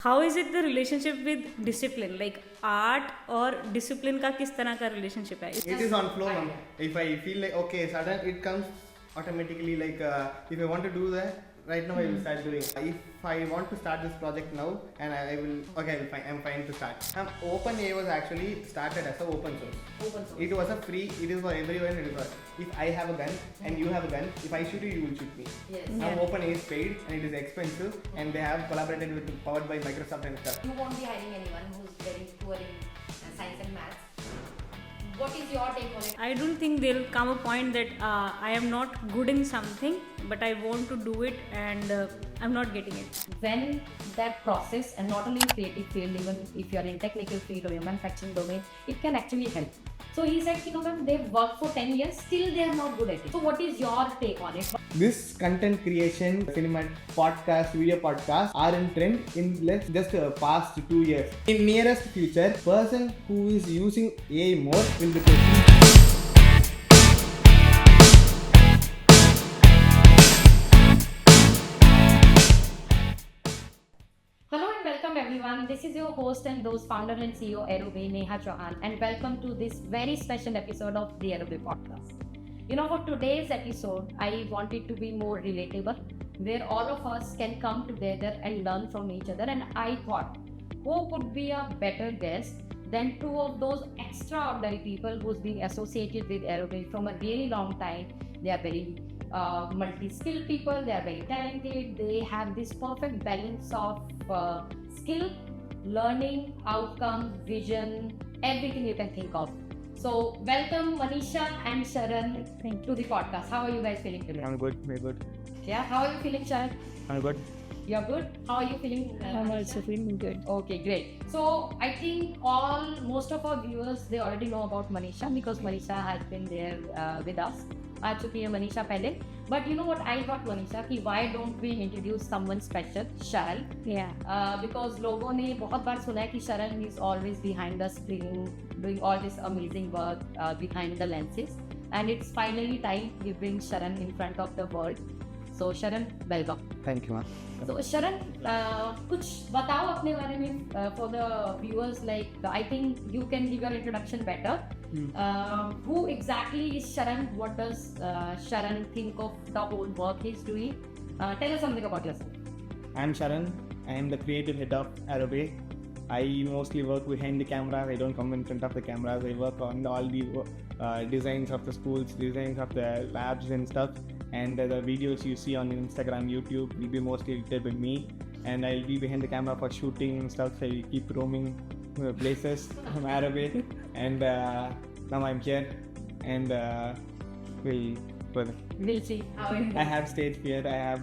How is it the relationship with discipline? Like art or discipline का किस तरह का relationship है? It is on flow, ma'am. If I feel like okay, sudden it comes automatically. Like if I want to do that right now, I will start doing. If I want to start this project now, and I will okay, I'm fine to start. OpenAI was actually started as a open source. It was a free. It is for everyone. If I have a gun and you have a gun, if I shoot you, you will shoot me. Yes. Now OpenAI is paid and it is expensive, and they have collaborated with powered by Microsoft and stuff. You won't be hiring anyone who's very poor in science and maths. What is your take on it? I don't think there'll come a point that I am not good in something, but I want to do it and I'm not getting it. When that process, and not only in creative field, even if you are in technical field or your manufacturing domain, it can actually help. So he said, when they've worked for 10 years, still they are not good at it. So what is your take on it? This content creation, cinema, podcast, video podcast are in trend in just past 2 years. In nearest future, person who is using AI more will be taking. Hello and welcome everyone. This is your host and those founder and CEO AeroBay, Neha Chauhan, and welcome to this very special episode of the AeroBay podcast. For today's episode, I want it to be more relatable, where all of us can come together and learn from each other. And I thought, who could be a better guest than two of those extraordinary people who's been associated with AeroBay from a really long time. They are very multi-skilled people, they are very talented, they have this perfect balance of skill, learning, outcome, vision, everything you can think of. So welcome Manisha and Sharan to the podcast. How are you guys feeling today? I'm good, very good. Yeah, how are you feeling, Sharan? I'm good. You're good? How are you feeling? I'm also feeling good. Okay, great. So I think most of our viewers, they already know about Manisha because Manisha has been there with us. आ चुकी है मनीषा पहले. But you know what I thought, Manisha, कि why don't we introduce someone special, Sharan? Yeah. Because लोगों ने बहुत बार सुना है कि Sharan is always behind the screen, doing all this amazing work behind the lenses. And it's finally time we bring Sharan in front of the world. So Sharan, welcome. Thank you, ma'am. So Sharan, कुछ बताओ अपने बारे में for the viewers. Like I think you can give your introduction better. Who exactly is Sharan? What does Sharan think of the whole work he's doing? Tell us something about yourself. I'm Sharan. I am the creative head of AeroBay. I mostly work behind the cameras. I don't come in front of the cameras. I work on all the designs of the schools, designs of the labs and stuff. And the videos you see on Instagram, YouTube will be mostly edited by me. And I'll be behind the camera for shooting and stuff. So I keep roaming places from AeroBay. And now I'm here. And We'll see how it I have stage fear. I have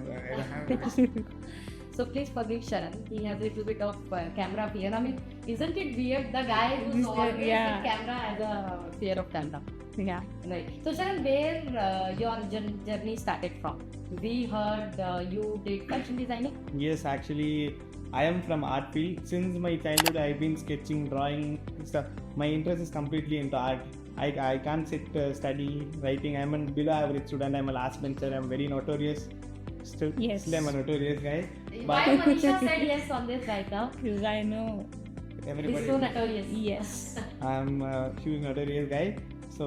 So please forgive Sharan. He has a little bit of camera fear. I mean, isn't it weird? The guy who's always in camera has a fear of camera. Yeah. Right. So Sharan, where your journey started from? We heard you did fashion designing. Yes, actually, I am from art field. Since my childhood, I've been sketching, drawing stuff. My interest is completely into art. I can't sit study, writing. I'm a below average student. I'm a last bencher. I'm very notorious. Still I'm a notorious guy. Why Manisha said yes on this right now? Because I know. Everybody. It's so notorious. Yes. I'm a huge notorious guy. So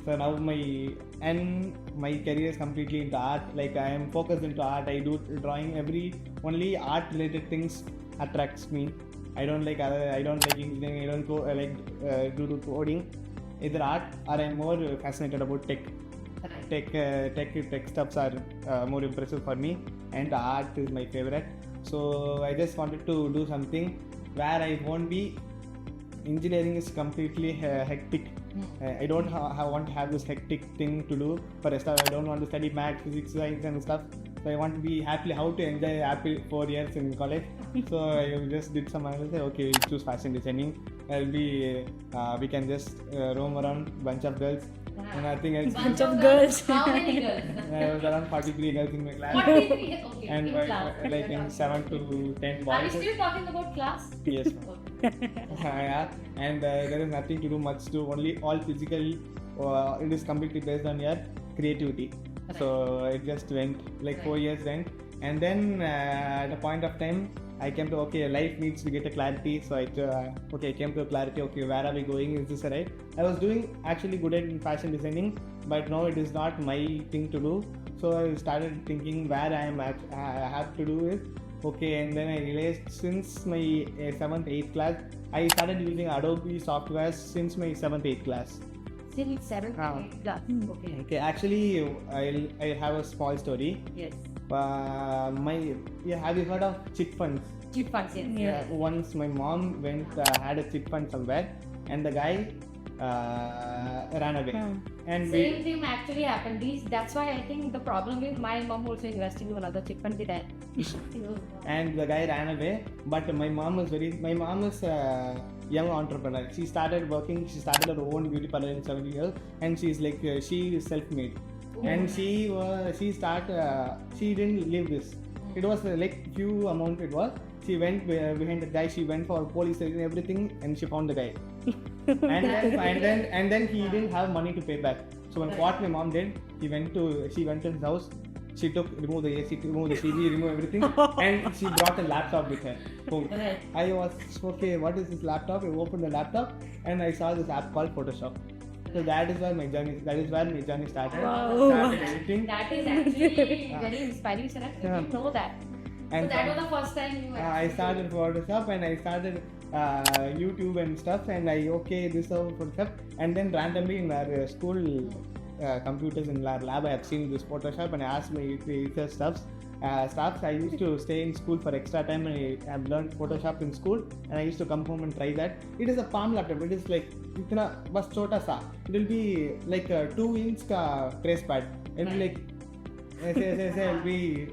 now my career is completely into art. Like I am focused into art. I do drawing. Only art related things attracts me. I don't like engineering. I don't do coding. Either art or I'm more fascinated about tech. Tech stuffs are more impressive for me, and art is my favorite. So I just wanted to do something where I won't be. Engineering is completely hectic. I don't want to have this hectic thing to do for a stuff. I don't want to study math, physics, science and stuff. So I want to be how to enjoy happy 4 years in college. So I just did some analysis. Okay, we'll choose fashion designing. We can just roam around bunch of girls. Nothing else. Bunch of girls. How many girls? I was around 43 girls in my class. 43? Okay. And in in 7 to 10 boys. Are you still talking about class? Yes. Yeah. And there is nothing to do much to only all physical. It is completely based on your creativity. Right. So it just went like 4 years went. And then at a point of time, I came to, okay, life needs to get a clarity. So I came to a clarity. Okay, where are we going? Is this right? I was doing actually good at fashion designing, but no, it is not my thing to do. So I started thinking where I have to do is okay, and then I realized since my 7th 8th class, I started using Adobe software since my 7th 8th class. Since 7th Ah. 8th class. Okay. Okay, actually, I'll have a small story. Yes. Have you heard of chit funds? Chit funds, yes. Yeah. Once my mom had a chit fund somewhere, and the guy ran away. And Same thing actually happened. That's why I think the problem is my mom also invested in another chit fund with that. and the guy ran away. But my mom is a young entrepreneur. She started working. She started her own beauty parlor in 7 years, and she's like she is self-made. And she didn't leave this. It was like few amount it was. She went behind the guy. She went for police and everything, and she found the guy. and then he didn't have money to pay back. So what my mom did, she went to his house. She removed the AC, removed the TV, removed everything, and she brought a laptop with her. Home. Right. I was okay. What is this laptop? I opened the laptop and I saw this app called Photoshop. So that is where my journey started. Wow. Started editing. That is actually very inspiring, Sharan. I Yeah. didn't know that. And so that was the first time you I started Photoshop and I started YouTube and stuff, and this is how Photoshop, and then randomly in our school computers in our lab I have seen this Photoshop, and I asked my teacher staffs. I used to stay in school for extra time, and I have learned Photoshop in school, and I used to come home and try that. It is a palm laptop. It is like itna bas chota sa. It will be like a 2-inch ka trace pad. It will be like I'll be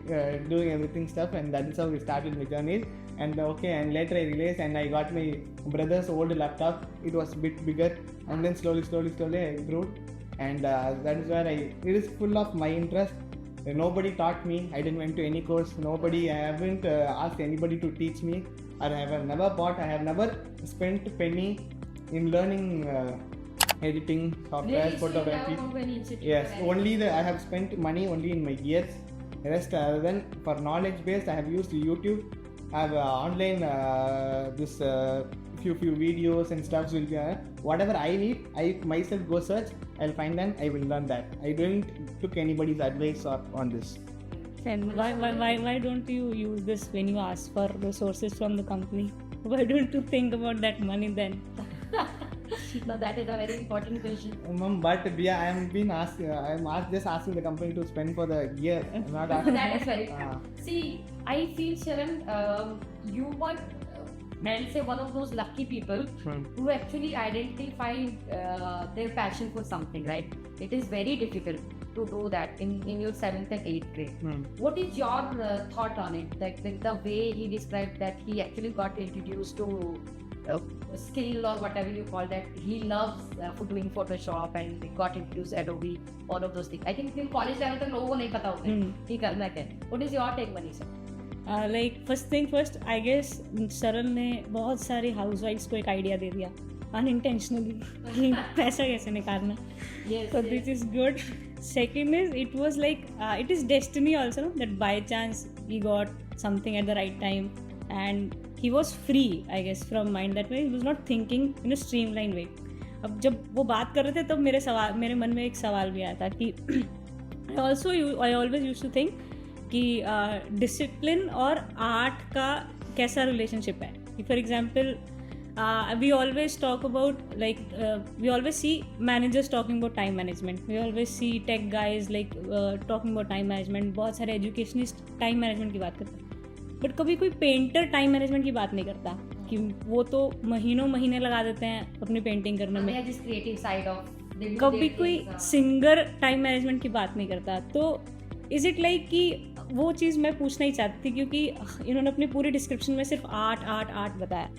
doing everything stuff, and that is how we started my journey. And and later I realized, and I got my brother's old laptop. It was a bit bigger, and then slowly I grew, and that is where it is full of my interest. Nobody taught me. I didn't went to any course. I haven't asked anybody to teach me. I have never spent penny in learning editing software, really photography. Yes, I have spent money only in my gears. Rest other than for knowledge based, I have used YouTube. I have online few videos and stuff. Will be whatever I need. I myself go search. I'll find them. I will learn that. I don't took anybody's advice on this. And why don't you use this when you ask for resources from the company? Why don't you think about that money then? No, that is a very important question. But yeah, I'm just asking the company to spend for the gear. I'm not asking. That is very true. See, I feel, Sharan, you were, I'll say, one of those lucky people who actually identified their passion for something, right? It is very difficult to do that in your 7th and 8th grade. What is your thought on it? Like the way he described that he actually got introduced to skill or whatever you call that. He loves for doing Photoshop and got introduced Adobe, all of those things. I think in college level तक लोगों को नहीं पता होता है कि करना क्या है. What is your take, Manisha? Like first thing first, I guess शरण ने बहुत सारी हाउसवाइफ्स को एक आइडिया दे दिया unintentionally कि पैसा कैसे निकालना. So this is good. Second is it was like it is destiny also, no? That by chance he got something at the right time, and he was free, I guess, from mind. That way he was not thinking in a streamlined way. अब जब वो बात कर रहे थे तब मेरे मन में एक सवाल भी आया था कि I always used to think कि डिसिप्लिन और आर्ट का कैसा रिलेशनशिप है. For example we always talk about we always see managers talking about time management. We always see tech guys talking about time management. बहुत सारे educationist time management की बात करते हैं, बट कभी कोई पेंटर टाइम मैनेजमेंट की बात नहीं करता कि वो तो महीने लगा देते हैं अपनी पेंटिंग करने में. कभी कोई सिंगर टाइम मैनेजमेंट की बात नहीं करता. तो इज इट लाइक कि वो चीज़ मैं पूछना ही चाहती थी क्योंकि इन्होंने अपनी पूरी डिस्क्रिप्शन में सिर्फ आर्ट बताया.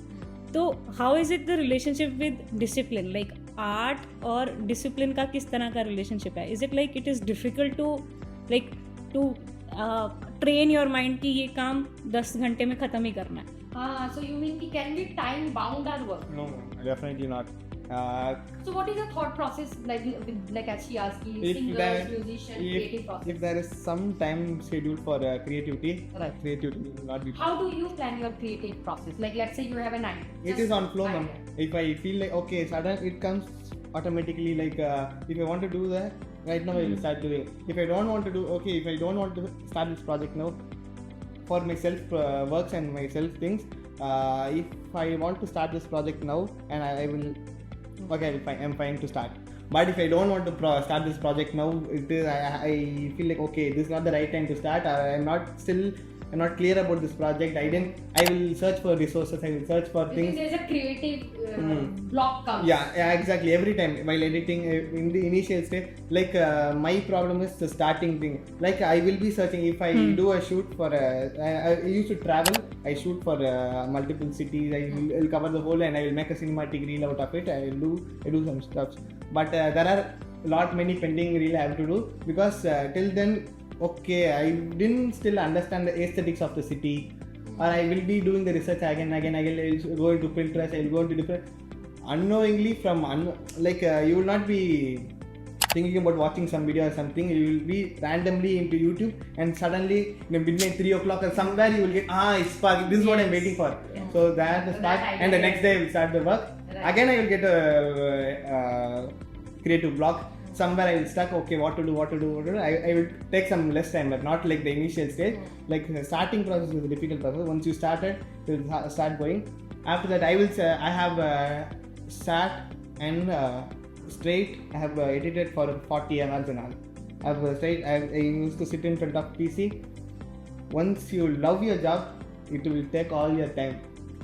तो how is it the relationship with discipline? Like art और डिसिप्लिन का किस तरह का रिलेशनशिप है? Is it like it is difficult to train your mind कि ये काम 10 घंटे में खत्म ही करना है? So you mean कि can we time bound our work? No, definitely not. So what is your thought process like as she asked, singers, musician, creative process? If there is some time scheduled for creativity, Right. creativity will not be. How do you plan your creative process? Like let's say you have an idea. It is on flow, ma'am. If I feel like okay, sudden it comes automatically. Like if I want to do that right now, I will start doing. If I don't want to do, okay, if I don't want to start this project now, for my self works and my self things, if I want to start this project now, and I will, okay, I'm fine to start. But if I don't want to start this project now, it is I feel like okay, this is not the right time to start. I'm not clear about this project. I will search for resources. I will search for things. There's a creative block comes. Yeah, exactly. Every time while editing in the initial stage, like my problem is the starting thing. Like I will be searching. If I do a shoot for I used to travel. I shoot for multiple cities. I'll cover the whole and I will make a cinematic reel out of it. I do some stuff. But there are many pending reel I have to do because till then. Okay, I didn't still understand the aesthetics of the city, or I will be doing the research again. I will go into Pinterest. I will go into different unknowingly you will not be thinking about watching some video or something. You will be randomly into YouTube, and suddenly in midnight 3 o'clock or somewhere you will get it's spark. This is what I'm waiting for. Yeah. So that's the start, and the next day I will start the work. Right. Again I will get a creative block. Somewhere I will stuck. Okay, what to do? I will take some less time, but not like the initial stage. Like the starting process is a difficult process. Once you started, you will start going. After that, I have sat and straight. I have edited for 40 hours and all. I used to sit in front of PC. Once you love your job, it will take all your time.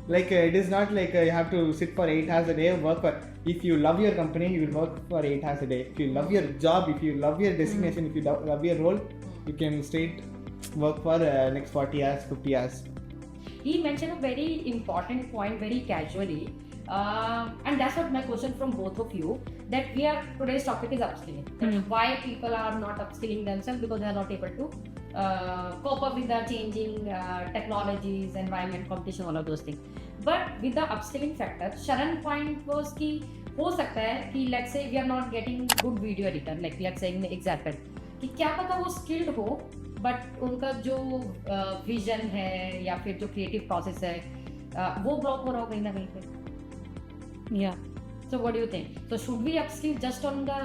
Like it is not like you have to sit for 8 hours a day work for. If you love your company, you will work for 8 hours a day. If you love your job, if you love your designation, if you love your role, you can straight work for next 40 hours, 50 hours. He mentioned a very important point very casually, and that's what my question from both of you, that today's topic is upskilling. Why people are not upskilling themselves because they are not able to cope up with the changing technologies, environment, competition, all of those things. But with the upskilling factor, Sharan point was कि हो सकता है कि let's say we are not getting good video editor, like let's say example कि क्या पता वो skilled हो, but उनका जो vision है या फिर जो creative process है वो block हो रहा हो कहीं ना कहीं पे. Yeah. So what do you think? So should we upskill just on the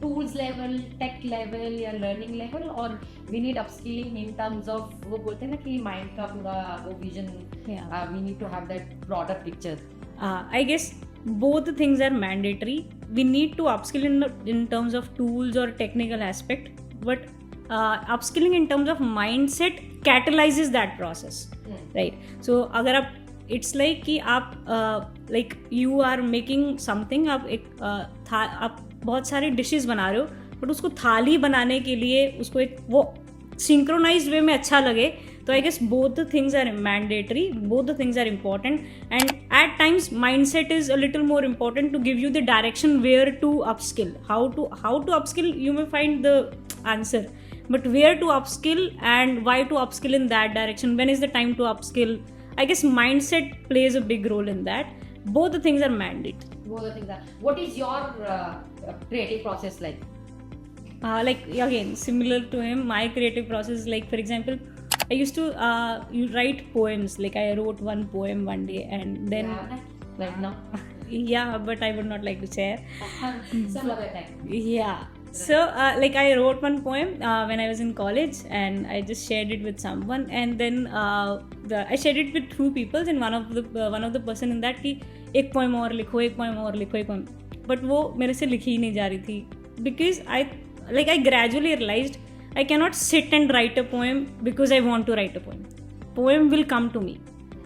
tools level, tech level या learning level, or we need upskilling in terms of वो बोलते हैं ना कि mind का पूरा वो vision, we need to have that broader picture. I guess both the things are mandatory. We need to upskill in terms of tools or technical aspect, but upskilling in terms of mindset catalyzes that process, right? So अगर आप it's like कि आप like you are making something, आप बहुत सारे dishes बना रहे हो, बट उसको थाली बनाने के लिए उसको एक वो सिंक्रोनाइज्ड वे में अच्छा लगे. तो I guess both the things are mandatory, both the things are important, and at times mindset is a little more important to give you the direction where to upskill. How to upskill you may find the answer, but where to upskill and why to upskill in that direction, when is the time to upskill. I guess mindset plays a big role in that. Both the things are mandate. Both the things are. What is your creative process like? Like again, similar to him, my creative process, like for example, I used to you write poems. Like I wrote one poem one day, and then right now. Yeah, but I would not like to share. Some other time. Yeah. So like I wrote one poem when I was in college, and I just shared it with someone, and then I shared it with two people, and one of the person in that कि एक poem और लिखो, एक poem, but वो मेरे से लिखी ही नहीं जा रही थी, because I gradually realized I cannot sit and write a poem because I want to write a poem. Poem will come to me,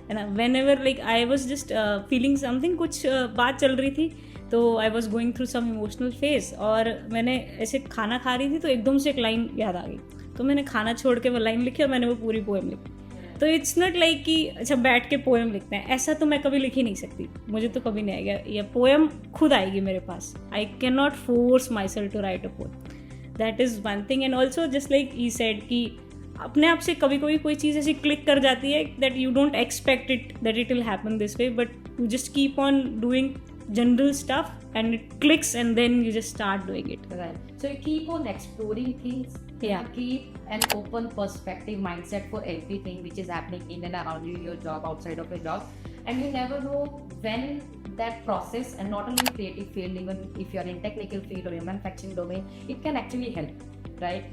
and whenever like I was just feeling something, कुछ बात चल रही थी, तो I was going through some emotional phase, और मैंने ऐसे खाना खा रही थी तो एकदम से एक लाइन याद आ गई, तो मैंने खाना छोड़ के वो लाइन लिखी और मैंने वो पूरी पोएम लिखी. तो इट्स नॉट लाइक कि अच्छा बैठ के पोएम लिखते हैं, ऐसा तो मैं कभी लिख ही नहीं सकती, मुझे तो कभी नहीं आएगा, या पोएम खुद आएगी मेरे पास. I can not force myself to write a poem. That is one thing. And also just like I said कि अपने आप से कभी कभी कोई चीज़ ऐसी क्लिक कर जाती है that you don't expect it that it will happen this way, but you just keep on doing general stuff and it clicks, and then you just start doing it. Right. So you keep on exploring things. Yeah. You keep an open perspective mindset for everything which is happening in and around you, your job, outside of your job, and you never know when that process, and not only creative field, even if you are in technical field or your manufacturing domain, it can actually help, right?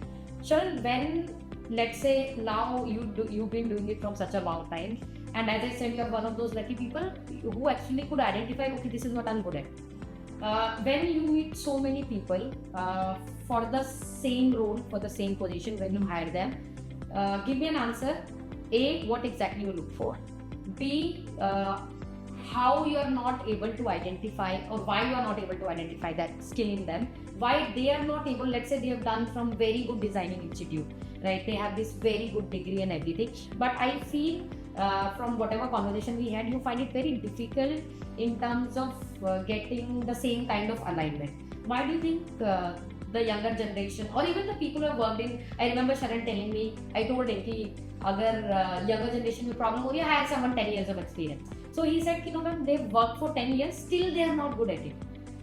Sharan, when, let's say now you've been doing it from such a long time, and as I said, you're one of those lucky people who actually could identify, okay, this is what I'm good at. When you meet so many people for the same role, for the same position, when you hire them, give me an answer. A, what exactly you look for. B, how you are not able to identify, or why you are not able to identify that skill in them. Why they are not able, let's say they have done from very good designing institute, right? They have this very good degree and everything. But I feel from whatever conversation we had, you find it very difficult in terms of getting the same kind of alignment. Why do you think the younger generation, or even the people who have worked in, I remember Sharan telling me, I told him कि अगर younger generation में problem हो रही है, hire someone 10 years of experience. So he said, you know, when they've worked for 10 years, still they are not good at it.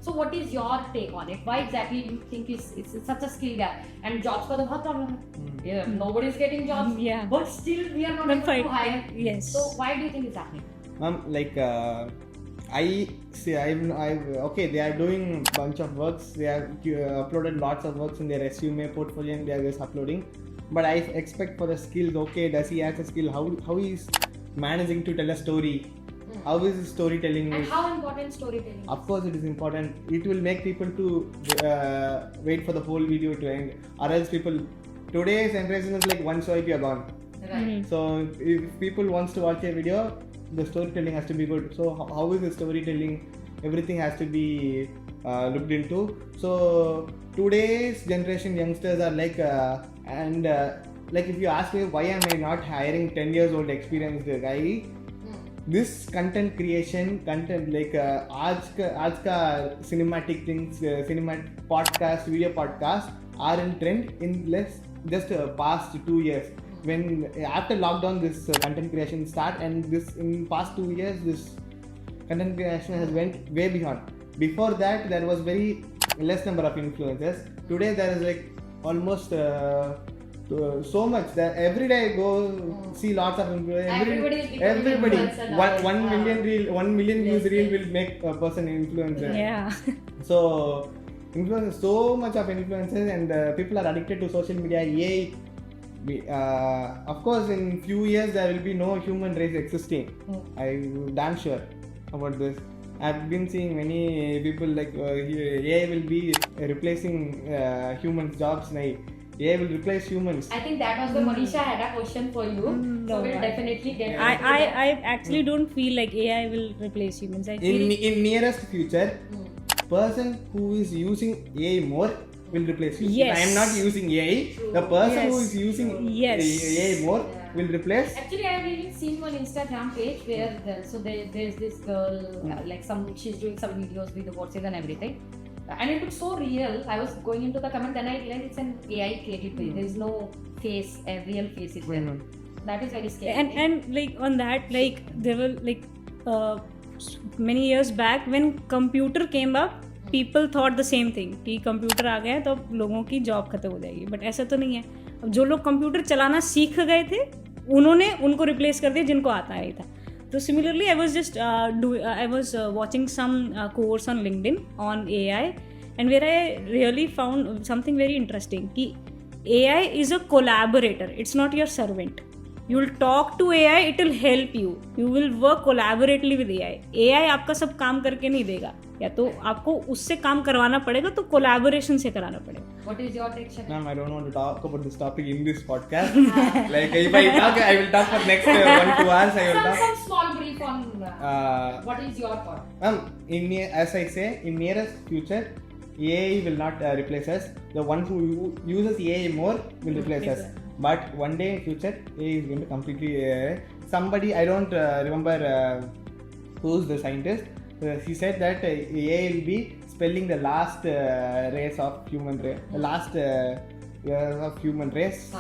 So what is your take on it? Why exactly do you think it's such a skill gap? And jobs का तो बहुत problem है. Yeah, nobody is getting jobs. Yeah. But still we are not able to hire. Yes. So why do you think it's happening? Like I see, okay, they are doing bunch of works. They have uploaded lots of works in their resume, portfolio, and they are just uploading. But I expect for the skills. Okay, does he have a skill? How he is managing to tell a story? How is his storytelling? And how important storytelling is? Of course, it is important. It will make people to wait for the whole video to end, or else people. Today's generation is like one swipe, you're gone. Right. So if people wants to watch a video, the storytelling has to be good. So how is the storytelling? Everything has to be looked into. So today's generation youngsters are like like if you ask me why am I not hiring 10 years old experienced guy, this content creation content like आज का cinematic things, cinematic podcast, video podcast are in trend in just past 2 years. When after lockdown this content creation start, and this in past 2 years this content creation has went way beyond. Before that there was very less number of influencers. Today there is like almost so much that every day I go see lots of influencers. Everybody 1 million views reel will make a person influencer. Yeah. So influencers, so much of influencers, and people are addicted to social media. Yay. Of course in few years there will be no human race existing. I'm damn sure about this. I've been seeing many people like AI will be replacing humans jobs now. AI will replace humans. I think that was the Manisha had a question for you. So we'll definitely get I actually don't feel like AI will replace humans. I feel in nearest future, person who is using AI more will replace you. Yes. If I am not using AI, the person who is using AI more will replace. Actually, I have even seen one Instagram page where there's this girl like she's doing some videos with the voices and everything, and it looks so real. I was going into the comment, then I realized it's an AI created page. There is no face, a real face is there. That is very scary. And like on that, like there were like many years back when computer came up, people thought the same thing कि computer आ गया तो अब लोगों की job खत्म हो जाएगी, but ऐसा तो नहीं है. अब जो लोग कंप्यूटर चलाना सीख गए थे उन्होंने उनको रिप्लेस कर दिया जिनको आता ही था. तो similarly I was watching some course on LinkedIn on AI, and where I really found something very interesting कि AI is a collaborator, it's not your servant. You will talk to AI, it will help you. You will work collaboratively with AI. AI आपका सब काम करके नहीं देगा, या तो आपको उससे काम करवाना पड़ेगा, तो collaboration से कराना पड़ेगा. What is your take, Sharan? Ma'am, I don't want to talk about this topic in this podcast. Like if I talk, I will talk for next 1-2 hours. I will talk. Some small brief on what is your thought? As I say, in nearest future, AI will not replace us. The one who uses AI more will replace us. But one day in future, AI is going to completely. Somebody, I don't remember who's the scientist. He said that AI will be spelling the last race of human race, the last of human race.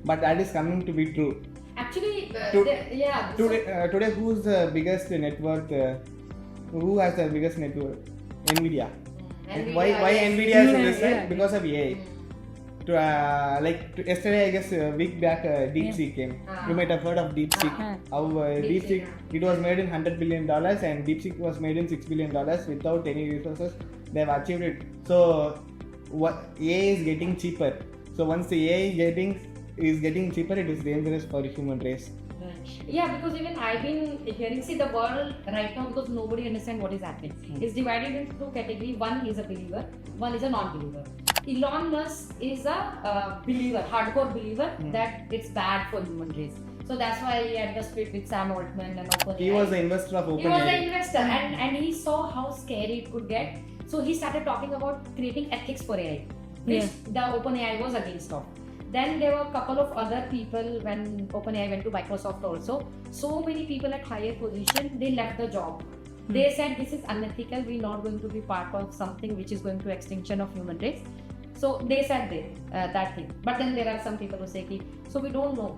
But that is coming to be true. Actually, Today, who's the biggest net worth who has the biggest network? Nvidia. Nvidia, Why yes. Nvidia is in this Yeah. side? Because of AI. Yesterday, I guess a week back, DeepSeek came. You might have heard of DeepSeek. How DeepSeek, it was made in $100 billion and DeepSeek was made in $6 billion without any resources. They have achieved it. So what AI is getting cheaper. So once the AI is getting cheaper, it is dangerous for the human race. Yeah, because even I've been hearing, see, the world right now, because nobody understands what is happening, is divided into two categories. One is a believer, one is a non-believer. Elon Musk is a believer, hardcore believer that it's bad for human race. So that's why he had the split with Sam Altman and OpenAI. He was the investor of OpenAI. He was the investor, and he saw how scary it could get. So he started talking about creating ethics for AI, which the OpenAI was against of. Then there were a couple of other people when OpenAI went to Microsoft also. So many people at higher position, they left the job. They said this is unethical, we're not going to be part of something which is going to extinction of human race. So they said that thing. But then there are some people who say, so we don't know.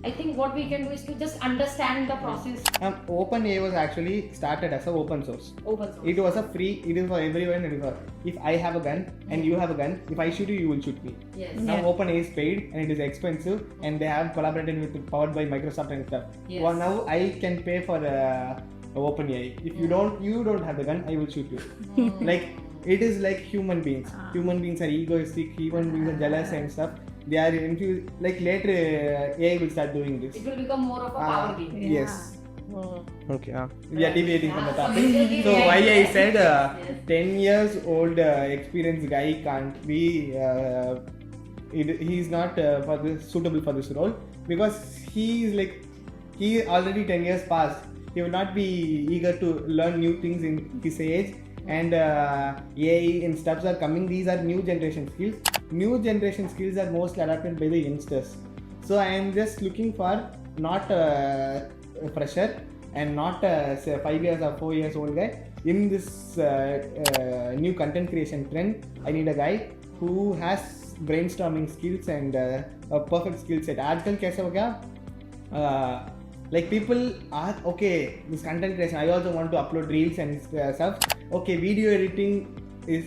I think what we can do is to just understand the process. OpenAI was actually started as an open source. Open source. It was it is for everyone. It is for, if I have a gun and you have a gun, if I shoot you, you will shoot me. Yes. Now OpenAI is paid and it is expensive and they have collaborated with powered by Microsoft and stuff. Yes. Well, now I can pay for OpenAI. If you don't have the gun, I will shoot you. Like it is like human beings. Human beings are egoistic. Human beings are jealous and stuff. They are infused. Like later, AI will start doing this. It will become more of a power game. Yes. Okay. We are deviating from the So topic. basically So we are why I deviating. said Yes. 10 years old experienced guy can't be. He's not suitable for this role because he already 10 years past. He will not be eager to learn new things in his age. And AI and stuffs are coming. These are new generation skills. New generation skills are mostly adapted by the youngsters. So I am just looking for not a fresher and not say 5 years or 4 years old guy. In this new content creation trend, I need a guy who has brainstorming skills and a perfect skill set. आजकल कैसे हो गया? Like people are okay. This content creation. I also want to upload reels and stuff. Okay, video editing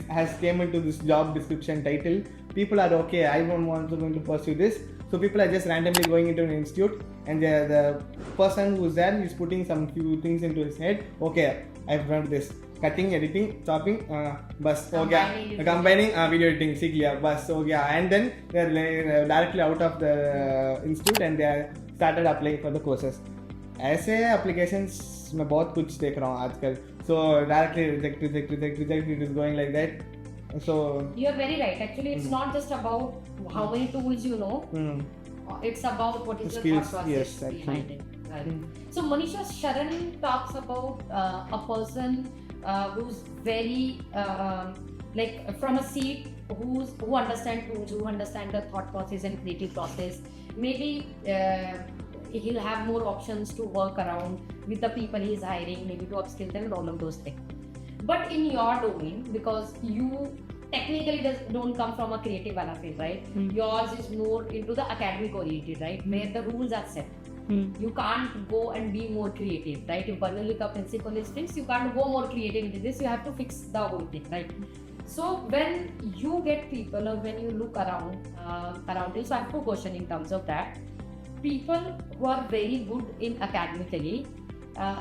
has came into this job description title. People are okay. I don't want to going to pursue this. So people are just randomly going into an institute, and the person who's there is putting some few things into his head. Okay, I've learned this. Cutting, editing, chopping, bus हो गया. Combining, video editing सीख लिया, बस हो गया. And then they're directly out of the institute and they are started applying for the courses. ऐसे applications मैं बहुत कुछ देख रहा हूँ आजकल. So directly reject. It is going like that. So You're very right. Actually, it's not just about how many tools you know. It's about what is the Skills, thought process yes, actually. behind it. Right. So Manisha, Sharan talks about a person who's very like from a seat who understand tools, who understand the thought process and creative process. Maybe he'll have more options to work around with the people he's hiring, maybe to upskill them and all of those things. But in your domain, because you technically don't come from a creative field, right? Yours is more into the academic oriented, right? Where the rules are set. You can't go and be more creative, right? If Bernal ka principle is fixed, you can't go more creative into this. You have to fix the whole thing, right? So when you get people or when you look around you, so I have two questions in terms of that. People who are very good in academically,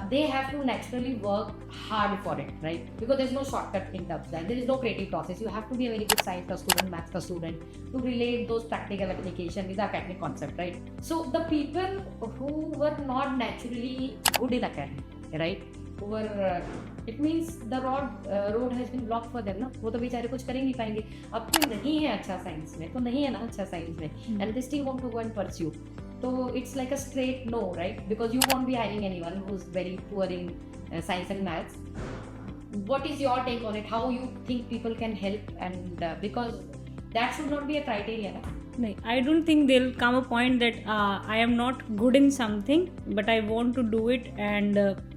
they have to naturally work hard for it, right? Because there's no shortcut in terms of that. There is no creative process. You have to be a very good science student, maths student to relate those practical application with the academic concept, right? So the people who were not naturally good in academic, right? Who were it means the road has been blocked for them, ना? वो तो बेचारे कुछ कर ही नहीं पाएंगे. अब कोई नहीं है अच्छा साइंस में, तो नहीं है ना अच्छा साइंस में, and they still want to go and pursue. So it's like a straight no, right? Because you won't be hiring anyone who's very poor in science and maths. What is your take on it? How you think people can help? And because that should not be a criteria, right? No, I don't think there'll come a point that I am not good in something, but I want to do it and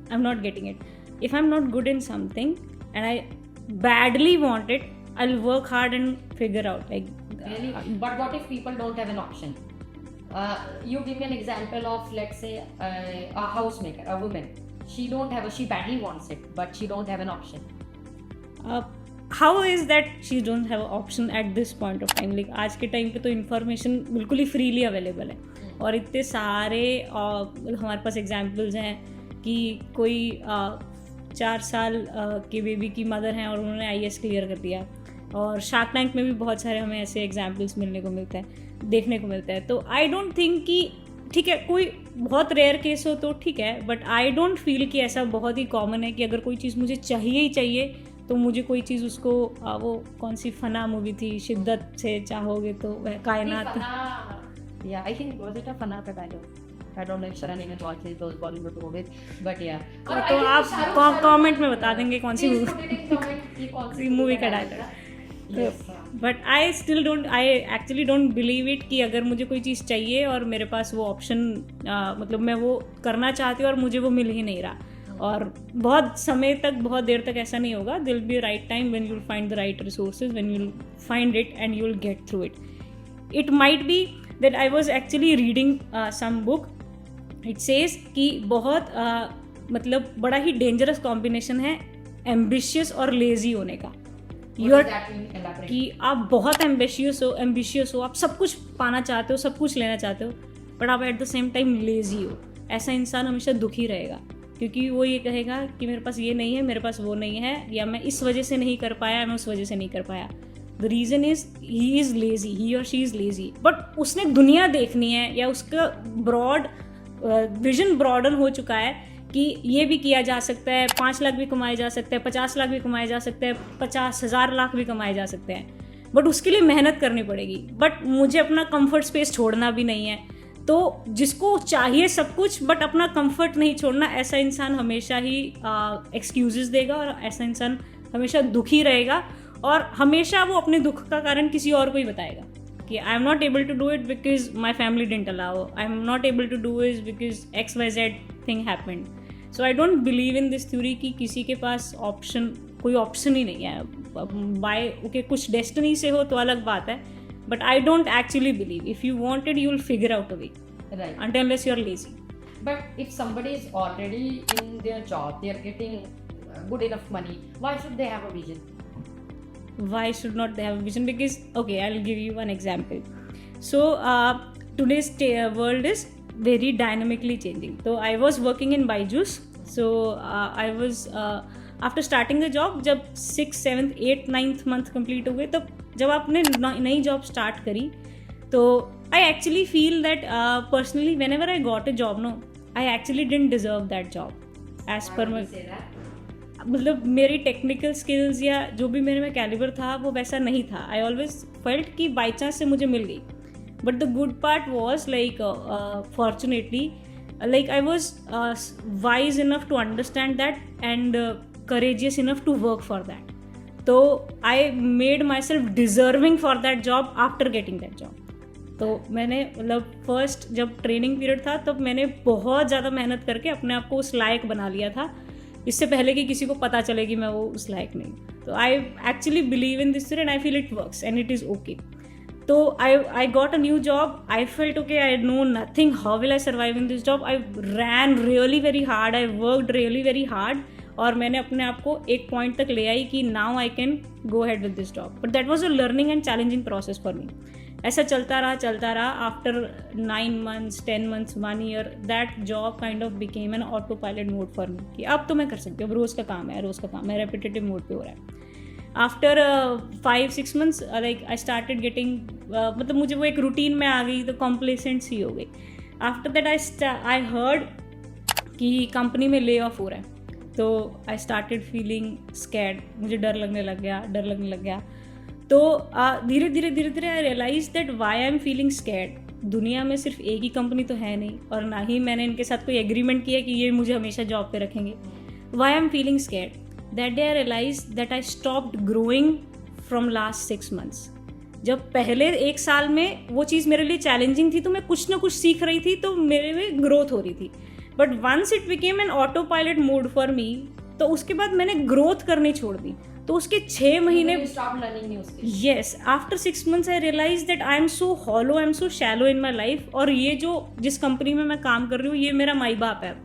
I'm not getting it. If I'm not good in something and I badly want it, I'll work hard and figure out. Like, really? But what if people don't have an option? You give me an example of, let's say, a housemaker, a woman. she badly wants it, but she don't have an option. How is that she don't have option at this point of time? Like आज के time पे तो information बिल्कुल ही freely available है, और इतने सारे हमारे पास एग्जाम्पल्स हैं कि कोई 4 साल के बेबी की मदर हैं और उन्होंने IAS क्लियर कर दिया, और शार्क टैंक में भी बहुत सारे हमें ऐसे एग्जाम्पल्स मिलने को मिलता है, देखने को मिलता है. तो आई डोंट थिंक कि ठीक है कोई बहुत रेयर केस हो तो ठीक है, बट आई डोंट फील कि ऐसा बहुत ही कॉमन है कि अगर कोई चीज़ मुझे चाहिए ही चाहिए तो मुझे कोई चीज़ उसको वो कौन सी फना मूवी थी, शिद्दत से चाहोगे तो वह कायनात. Yeah, I think was it a Fana ka dialogue? I don't know if Sharan even watches those Bollywood movies, but yeah. तो आप कमेंट में बता देंगे कौन सी मूवी का dialogue. But I actually don't believe it कि अगर मुझे कोई चीज़ चाहिए और मेरे पास वो ऑप्शन मतलब मैं वो करना चाहती हूँ और मुझे वो मिल ही नहीं रहा, और बहुत समय तक बहुत देर तक ऐसा नहीं होगा. It'll be right time when you will find the right resources, when you will find it and you will get through it. It might be that I was actually reading some book. It says कि बहुत मतलब बड़ा ही dangerous combination है ambitious और lazy होने का. कि आप बहुत एम्बिशियस हो, आप सब कुछ पाना चाहते हो, सब कुछ लेना चाहते हो, बट आप at the same time lazy हो. ऐसा इंसान हमेशा दुखी रहेगा, क्योंकि वो ये कहेगा कि मेरे पास ये नहीं है, मेरे पास वो नहीं है, या मैं इस वजह से नहीं कर पाया, मैं उस वजह से नहीं कर पाया. The reason is he is lazy, he और शी इज़ लेजी. बट उसने दुनिया देखनी है, या उसका विजन ब्रॉडन हो चुका है कि ये भी किया जा सकता है, 5 लाख भी कमाए जा सकते हैं, 50 लाख भी कमाए जा सकते हैं, 50,000 लाख भी कमाए जा सकते हैं, बट उसके लिए मेहनत करनी पड़ेगी. बट मुझे अपना कंफर्ट स्पेस छोड़ना भी नहीं है. तो जिसको चाहिए सब कुछ बट अपना कंफर्ट नहीं छोड़ना, ऐसा इंसान हमेशा ही एक्सक्यूजेस देगा, और ऐसा इंसान हमेशा दुखी रहेगा, और हमेशा वो अपने दुख का कारण किसी और को ही बताएगा कि I am not able to do it because my family didn't allow, I am not able to do it because XYZ thing happened. So I don't believe in this theory कि किसी के पास कोई ऑप्शन ही नहीं है. Bye okay कुछ destiny से हो तो अलग बात है, but I don't actually believe if you want it you'll figure out a way, right, unless you're lazy. But if somebody is already in their job, they are getting good enough money, why should they have a vision? Why should not they have a vision? Because okay, I'll give you one example. So today's world is very dynamically changing. So I was working in Byju's, so I was after starting the job, जब 6th 7th 8th 9th month complete हो गए, तब जब आपने नई job start करी, तो I actually feel that personally whenever I got a job no, I actually didn't deserve that job as per my, मतलब मेरी टेक्निकल स्किल्स या जो भी मेरे में कैलिबर था वो वैसा नहीं था. आई ऑलवेज फेल्ट कि बाई चांस से मुझे मिल गई. But the good part was like fortunately like I was wise enough to understand that and courageous enough to work for that. तो I made myself deserving for that job after getting that job. तो मैंने मतलब first जब training period था तब मैंने बहुत ज़्यादा मेहनत करके अपने आप को उस लायक बना लिया था, इससे पहले कि किसी को पता चले कि मैं वो उस लायक नहीं. तो I actually believe in this and I feel it works and it is okay. तो I got a new job. I felt okay, I know nothing. How will I survive in this job? I ran really very hard. I worked really very hard. और मैंने अपने आप को एक point तक ले आई कि now I can go had with this job. But that was a learning and challenging process for me. ऐसा चलता रहा. After 9 months 10 months 1 year that job kind of became an auto pilot mode for मी कि अब तो मैं कर सकती हूँ, अब रोज़ का काम है, रेपिटेटिव मोड पे हो रहा है. After 5-6 months like I started getting मतलब मुझे वो एक रूटीन में आ गई, तो कॉम्प्लेसेंट सी हो गई. आफ्टर दैट आई हर्ड कि कंपनी में ले ऑफ हो रहा है, तो आई स्टार्टेड फीलिंग स्कैर्ड. मुझे डर लगने लग गया. तो धीरे धीरे I realise that why I am feeling scared. दुनिया में सिर्फ एक ही कंपनी तो है नहीं, और ना ही मैंने इनके साथ कोई एग्रीमेंट किया कि ये मुझे हमेशा जॉब पे रखेंगे. Why I am feeling scared? That day I realise that I stopped growing from last 6 months. जब पहले 1 साल में वो चीज़ मेरे लिए चैलेंजिंग थी, तो मैं कुछ ना कुछ सीख रही थी, तो मेरे में ग्रोथ हो रही थी. But once it became an auto pilot mode for me, तो उसके बाद मैंने ग्रोथ करनी छोड़ दी. तो उसके 6 महीने yes after 6 months I realise that I am so hollow, I am so shallow in my life. और ये जो जिस कंपनी में मैं काम कर रही हूँ, ये मेरा माई बाप है,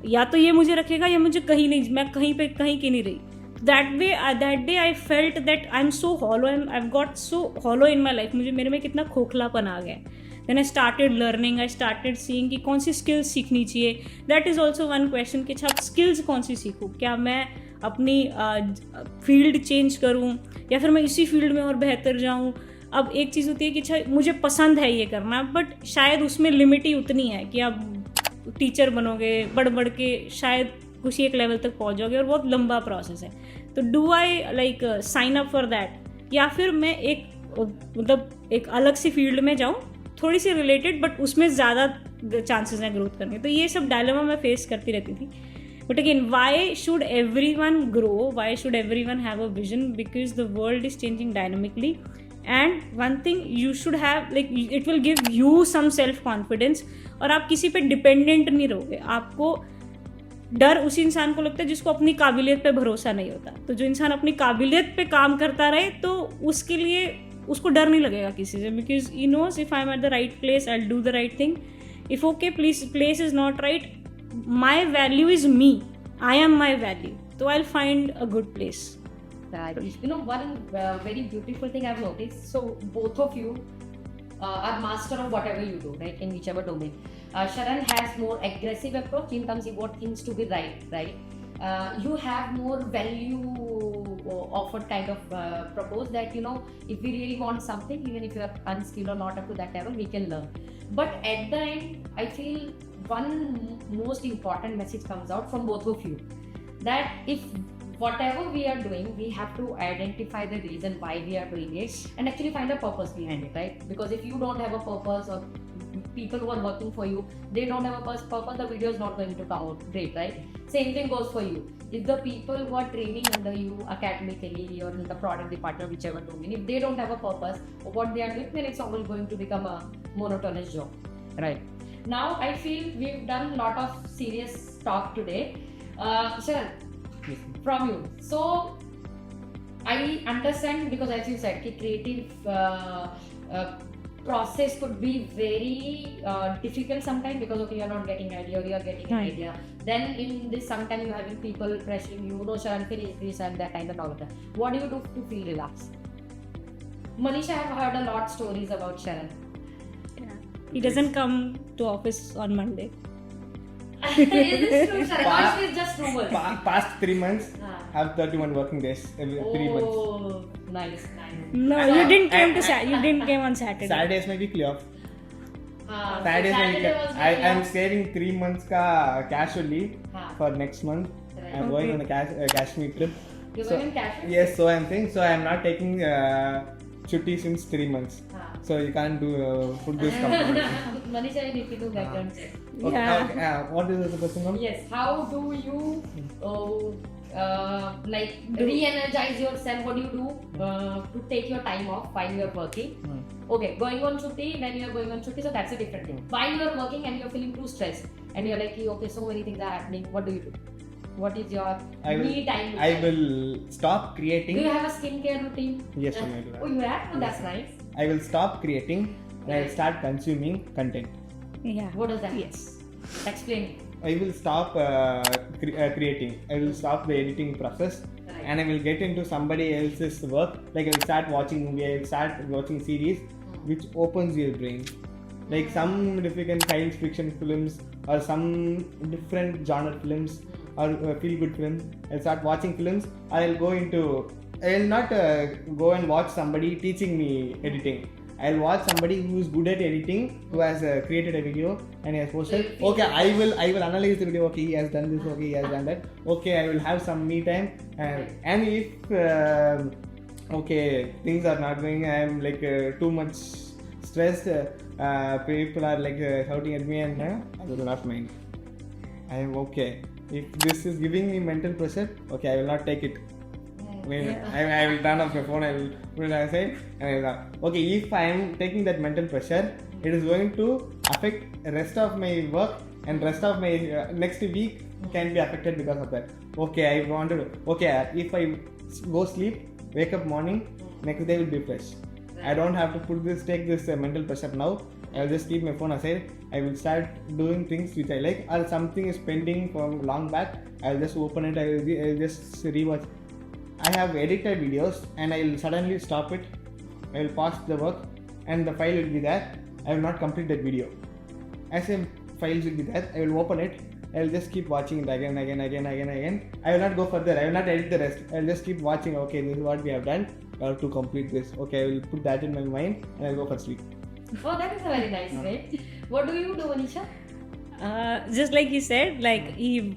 या तो ये मुझे रखेगा या मुझे कहीं नहीं, मैं कहीं की नहीं रही. That day I felt that I'm so hollow and I've got so hollow in my life. मुझे मेरे में कितना खोखलापन आ गया. Then I started learning, I started seeing कि कौन सी skills सीखनी चाहिए. That is also one question कि अच्छा skills कौन सी सीखूँ, क्या मैं अपनी फील्ड चेंज करूँ या फिर मैं इसी फील्ड में और बेहतर जाऊँ. अब एक चीज़ होती है कि अच्छा मुझे पसंद है ये करना, बट शायद उसमें लिमिट ही उतनी है कि आप टीचर बनोगे, बढ़ के शायद कुछ एक लेवल तक पहुंच जाओगे और बहुत लंबा प्रोसेस है. तो do I like sign up for that, या फिर मैं एक मतलब एक अलग सी फील्ड में जाऊँ, थोड़ी सी रिलेटेड बट उसमें ज़्यादा चांसेस हैं ग्रोथ करने. तो ये सब डायलेमा मैं फेस करती रहती थी. But again, why should everyone grow, why should everyone have a vision, because the world is changing dynamically. And one thing you should have, like it will give you some self confidence. और आप किसी पे dependent नहीं रहोगे. आपको डर उसी इंसान को लगता है जिसको अपनी काबिलियत पे भरोसा नहीं होता. तो जो इंसान अपनी काबिलियत पे काम करता रहे तो उसके लिए उसको डर नहीं लगेगा किसी से, because he knows if I am at the right place I will do the right thing. If okay place is not right, my value is me, I am my value, तो I will find a good place. One very beautiful thing I've noticed. So both of you are master of whatever you do, right? In whichever domain. Sharan has more aggressive approach in terms of what things to be right. You have more value offered kind of propose that if we really want something, even if you are unskilled or not up to that level, we can learn. But at the end, I feel one most important message comes out from both of you, that if whatever we are doing, we have to identify the reason why we are doing it and actually find a purpose behind it, right? Because if you don't have a purpose, or people who are working for you, they don't have a purpose, the video is not going to come out great, right? Same thing goes for you. If the people who are training under you academically or in the product department, whichever domain, if they don't have a purpose of what they are doing, then it's always going to become a monotonous job, right? Now I feel we've done a lot of serious talk today. Sharan, from you. So I understand, because as you said, the creative process could be very difficult sometimes, because okay, you're not getting idea or you're getting an idea. Then in this, sometimes you're having people pressuring you, no Sharan, finish this and that and all of that. What do you do to feel relaxed? Manisha, I have heard a lot stories about Sharan. Yeah. He doesn't come to office on Monday. Is this true, Sharan? Or is just rumors? Past 3 months, have 31 working days every 3 months. Oh, nice. No, you didn't came on Saturday. Saturday is my weekly off. Saturday Saturday I am saving 3 months ka casually for next month. Right. I'm going on a Kashmir trip. You're going in Kashmir? Yes, so I'm saying, so I'm not taking chutti since 3 months. So you can't do put this company. Manisha, you need to do background check. Okay, Yeah. okay, what is the question now? Yes, how do you re-energize yourself? What do you do to take your time off while you're working? Okay, going on chutti, when you're going on chutti, so that's a different thing. While you're working and you're feeling too stressed and you're like, okay, so many things are happening, what do you do? What is your me time? I will stop creating. Do you have a skincare routine? Yes, I do. Oh, you have? Oh, that's nice. I will stop creating and I will start consuming content. Yeah. What does that mean? Yes. Explain. I will stop creating. I will stop the editing process, Right. and I will get into somebody else's work. Like I will start watching movie. I will start watching series, which opens your brain. Like some different science fiction films or some different genre films or feel good films. I'll start watching films. I'll go into. I will not go and watch somebody teaching me editing. I'll watch somebody who is good at editing, who has created a video and he has posted. Okay, I will analyze the video. Okay, he has done this. Okay, he has done that. Okay, I will have some me time. And if okay, things are not going, I am like too much stressed. People are like shouting at me, and I will not mind. I am okay. If this is giving me mental pressure, okay, I will not take it. I will turn off my phone. I will put it aside, and I will. Okay, if I am taking that mental pressure, it is going to affect the rest of my work, and rest of my next week can be affected because of that. Okay, I want to. Okay, if I go sleep, wake up morning, next day will be fresh. I don't have to take this mental pressure now. I'll just keep my phone aside. I will start doing things which I like, or something is pending from long back. I'll just open it. I'll just rewatch. I have edited videos and I'll suddenly stop it. I will pause the work and the file will be there. I will not complete that video. As a file will be there, I will open it. I will just keep watching it again. I will not go further. I will not edit the rest. I will just keep watching. Okay, this is what we have done. I have to complete this. Okay, I will put that in my mind and I will go for sleep. Oh, that is a very nice way. What do you do, Manisha? Just like he said, like he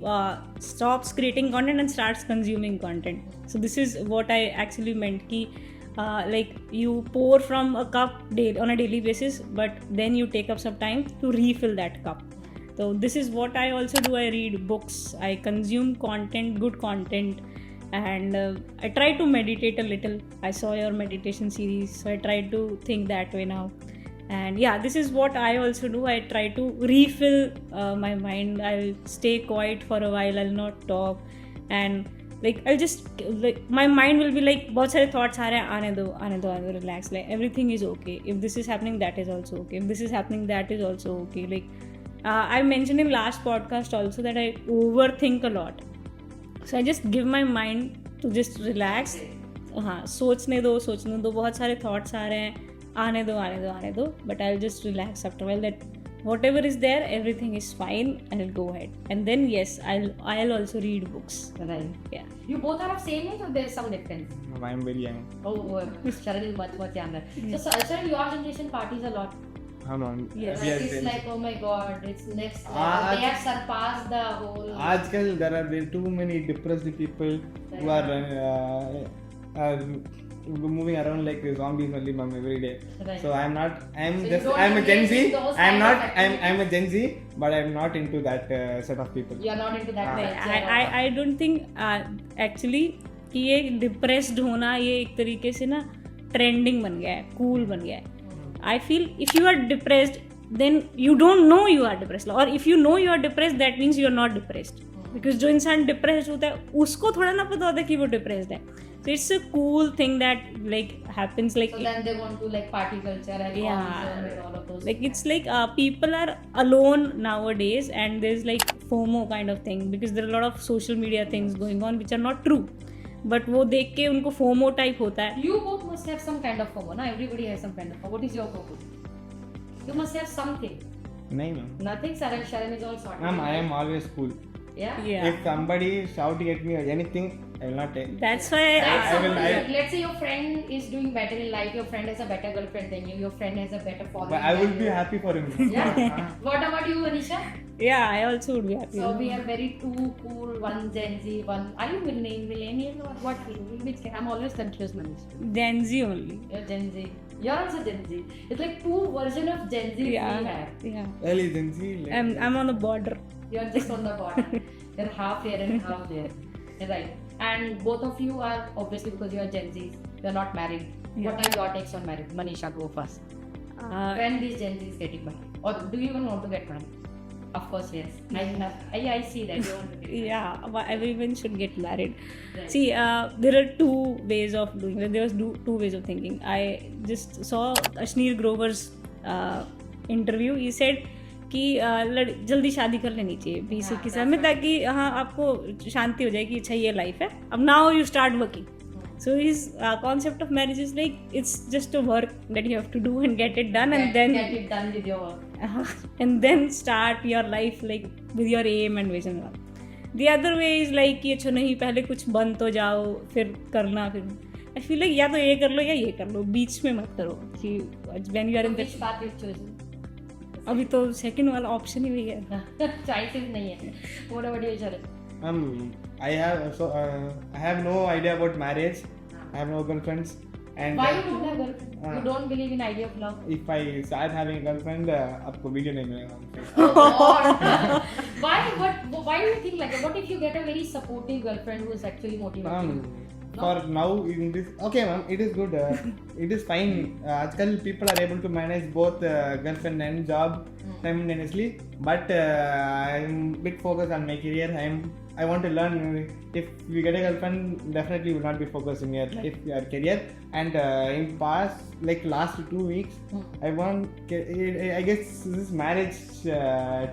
stops creating content and starts consuming content. So this is what I actually meant. Ki, like you pour from a cup on a daily basis, but then you take up some time to refill that cup. So this is what I also do. I read books, I consume content, good content, and I try to meditate a little. I saw your meditation series, so I try to think that way now. And yeah, this is what I also do. I try to refill my mind. I'll stay quiet for a while. I'll not talk, and like I'll just like my mind will be like बहुत सारे thoughts आ रहे हैं, आने दो, relax. Like everything is okay. If this is happening, that is also okay. If this is happening, that is also okay. Like I mentioned in last podcast also that I overthink a lot. So I just give my mind to just relax. हाँ, सोचने दो, बहुत सारे thoughts आ रहे हैं, आने दो, but I'll just relax after a while that whatever is there, everything is fine, and I'll go ahead. And then yes, I'll also read books. Right. Yeah. You both are of same age or there's some difference? I am very young. Oh, Sharan is much younger. So Sharan, your generation parties a lot. Yes. It's like, oh my god, it's next level. They have surpassed the whole. Aajkal there are too many depressed people who are moving around like zombies only every day. Right. So I'm I'm a Gen Z. I'm a Gen Z, but I'm not into that set of people. You are not into that way. I don't think actually कि ये depressed होना ये एक तरीके से ना trending बन गया है, कूल बन गया है. I feel if you are depressed, then you don't know you are depressed, or if you know you are depressed, that means you are not depressed. Because जो इंसान डिप्रेस्ड होता है उसको थोड़ा ना पता होता है कि वो डिप्रेस्ड है. So it's a cool thing that like happens like. So then they want to like party culture and and all of those. Like it's like people are alone nowadays, and there's like FOMO kind of thing because there are a lot of social media things going on which are not true. But वो देख के उनको FOMO type होता है. You both must have some kind of FOMO, na? Everybody has some kind of FOMO. What is your FOMO? You must have something. No, ma'am. Nothing. Sharan is all sorted. Ma'am, I am always cool. Yeah. If somebody is shouting at me or anything, I will not take. That's why let's say your friend is doing better in life. Your friend has a better girlfriend than you. Your friend has a better following. But I will be happy for him. Yeah. What about you, Manisha? Yeah, I also would be happy. So we have very two cool, one Gen Z, one. Are you millennial or what? Which? I'm always confused, Manisha. Gen Z only. You're Gen Z. You're also Gen Z. It's like two versions of Gen Z we have. Yeah. Early Gen Z. I'm on the border. You're just on the border. You're half here and half there. Right. And both of you are obviously because you are Gen Zs. You're not married. Yeah. What are your takes on marriage? Manisha, go first. When these Gen Zs getting married, or do you even want to get married? Of course, yes. I see that you want to get married. Yeah, everyone should get married. Right. See, there are two ways of doing it. There was two ways of thinking. I just saw Ashneer Grover's interview. He said कि जल्दी शादी कर लेनी चाहिए 20-21 साल में ताकि हाँ आपको शांति हो जाए कि अच्छा ये लाइफ है अब now you start working so his concept of marriage is like it's just a work that you have to do and get it done and then get it done with your work and then start your life like with your aim and vision. The other way is like कि अच्छा नहीं पहले कुछ बन तो जाओ फिर करना फिर I feel like या तो ये कर लो या ये कर लो बीच में मत करो कि when you are in which path you've chosen? अभी तो सेकंड वाला ऑप्शन ही वही है. Choices नहीं है. What about you, Sharan? I have no idea about marriage. I have no girlfriends. And why you don't have girlfriend? You don't believe in idea of love? If I start having a girlfriend, आपको video नहीं मिलेगा. Why do you think like that? What if you get a very supportive girlfriend who is actually motivating you? For now in this, okay ma'am, it is good. It is fine. આજકાલ people are able to manage both girlfriend and job simultaneously. But I'm bit focused on my career. I'm I want to learn. If you get a girlfriend, definitely will not be focused in your life, your career. And in past, like last 2 weeks, I I guess this is marriage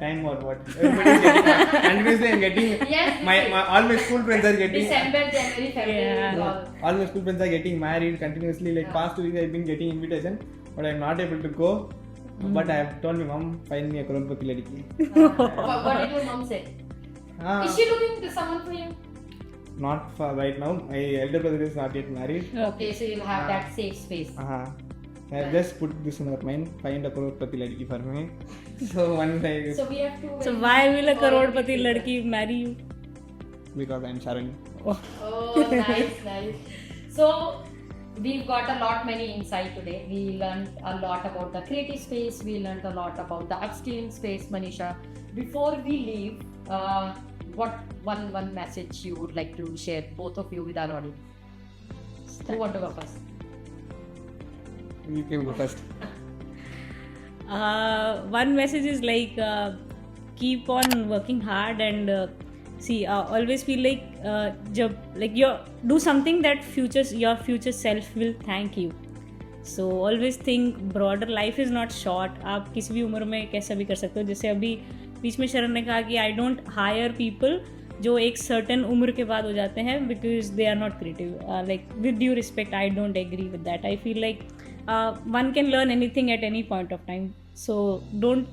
time or what? Everybody's getting continuously. I'm getting all my school friends are getting December, January, February. all my school friends are getting married continuously. Like past 2 weeks, I've been getting invitation, but I'm not able to go. But I have told my mom, find me a crorepati ladki. What did your mom say? Is she looking to someone for you? Not for right now. My elder brother is not yet married. Okay, so you'll have that safe space. I just put this in our mind. Find a crorepati ladki for me. So one day. So we have to. So why will a crorepati ladki marry you? Because I'm Sharan. Oh, nice. So we've got many insight today. We learned a lot about the creative space. We learned a lot about the upskilling space, Manisha. Before we leave, what one message you would like to share, both of you, with our audience? Who want to go first? You can go first. One message is like keep on working hard and see always feel like you do something that your future self will thank you. So always think broader. Life is not short. आप किसी भी उम्र में कैसा भी कर सकते हो. जैसे अभी बीच में शरण ने कहा कि I don't hire people जो एक certain उम्र के बाद हो जाते हैं because they are not creative. Like with due respect, I don't agree with that. I feel like one can learn anything at any point of time. So don't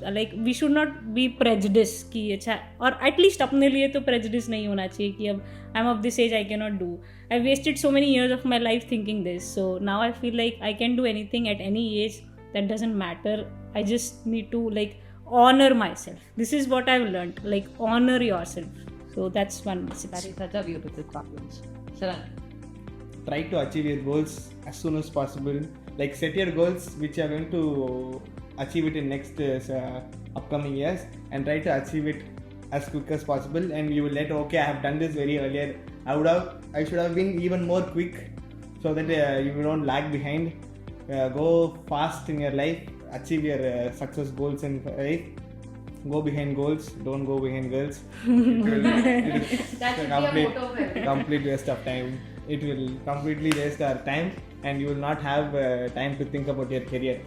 we should not be prejudiced कि अच्छा, और at least अपने लिए तो prejudice नहीं होना चाहिए कि अब I'm of this age, I cannot do. I wasted so many years of my life thinking this. So now I feel like I can do anything at any age. That doesn't matter. I just need to honor myself. This is what I've learned. Honor yourself. So that's one message. That is such a beautiful compliment. Sharan. Try to achieve your goals as soon as possible. Set your goals which you are going to achieve it in next upcoming years, and try to achieve it as quick as possible. And you will I have done this very earlier. I should have been even more quick, so that you don't lag behind. Go fast in your life. Achieve your success goals in life. Go behind goals. Don't go behind girls. That should be a motto for everyone. Complete waste of time. It will completely waste our time, and you will not have time to think about your career.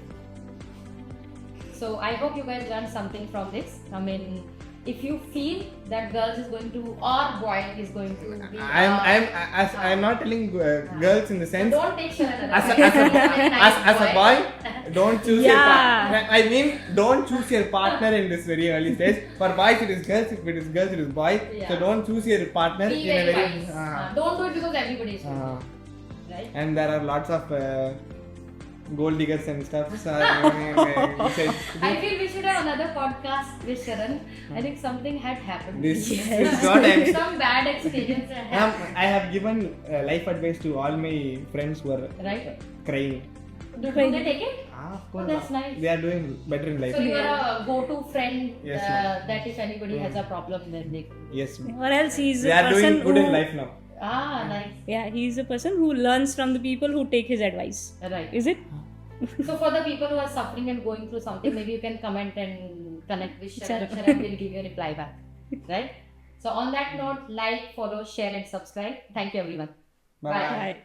So I hope you guys learned something from this. I mean, if you feel that girls is going to, or boy is going to be, I'm not telling girls in the sense. So don't take Sharan as a boy, don't choose your partner. I mean, don't choose your partner in this very early stage. For boys it is girls, if it is girls it is boy. Yeah. So don't choose your partner be in a very very. wise. Don't do it because everybody is doing it. Right? And there are lots of gold diggers and stuff. So, I feel we should have another podcast with Sharan. I think something had happened. This is what I'm. Some bad experience had happened. I have given life advice to all my friends who are Right? crying. Do they take it? Of course. Oh, that's nice. They are doing better in life. So you are a go-to friend Yes, that if anybody has a problem, then they. Yes. Or else he's They a are person doing good who, in life now. Nice. Yeah, he's a person who learns from the people who take his advice. Right. Is it? So for the people who are suffering and going through something, maybe you can comment and connect with Sharan. Sharan will give you a reply back. Right? So on that note, like, follow, share and subscribe. Thank you everyone. Bye. Bye.